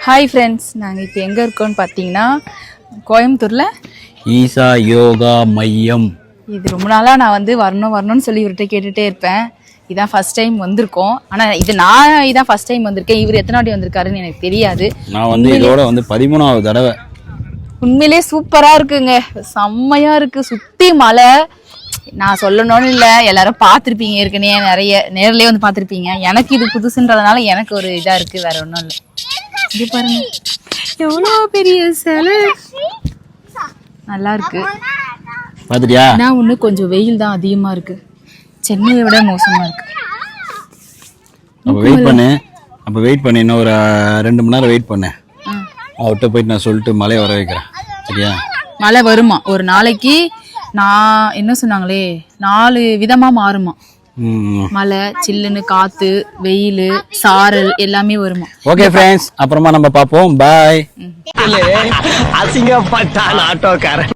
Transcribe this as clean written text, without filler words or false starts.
Hi friends, நாங்கள் இப்போ எங்கே இருக்கோம்னு பார்த்தீங்கன்னா கோயம்புத்தூரில் ஈசா யோகா மையம். இது ரொம்ப நாளாக நான் வந்து வரணும்னு சொல்லி இவர்கிட்ட கேட்டுகிட்டே இருப்பேன். இதான் ஃபர்ஸ்ட் டைம் வந்திருக்கோம். ஆனால் இதான் ஃபர்ஸ்ட் டைம் வந்திருக்கேன். இவர் எத்தனை வாட்டி வந்திருக்காருன்னு எனக்கு தெரியாது. நான் வந்து இதோட வந்து 13வது தடவை. உண்மையிலே சூப்பராக இருக்குங்க, செம்மையாக இருக்குது. சுற்றி மலை. நான் சொல்லணும்னு இல்லை, எல்லாரும் பார்த்துருப்பீங்க, ஏற்கனவே நிறைய நேர்லேயே வந்து பார்த்துருப்பீங்க. எனக்கு இது புதுசுன்றதுனால எனக்கு ஒரு இதாக இருக்குது, வேற ஒன்றும் இல்லை. இது பாருங்க எவ்வளோ பெரிய சிலை, நல்லா இருக்கு. பாத்துட்டியா? நான் ஒண்ணு கொஞ்சம் வெயில் தான் அதிகமா இருக்கு, சென்னையை விட மோசமா இருக்கு. அப்ப வெயிட் பண்ணு இன்னும் ஒரு 2 மணி நேரம் வெயிட் பண்ணு. அவர்கிட்ட போயிட்டு நான் சொல்லிட்டு மழையை வர வைக்கிறேன், சரியா? மழை வருமா ஒரு நாளைக்கு? நான் என்ன சொன்னாங்களே 4 விதமா மாறுமா மழை, சில்லுன்னு காத்து, வெயில், சாரல் எல்லாமே வருமா. ஓகே ஃப்ரெண்ட்ஸ், அப்புறமா நம்ம பாப்போம். பாய். அசிங்கப்பட்டான் ஆட்டோக்காரன்.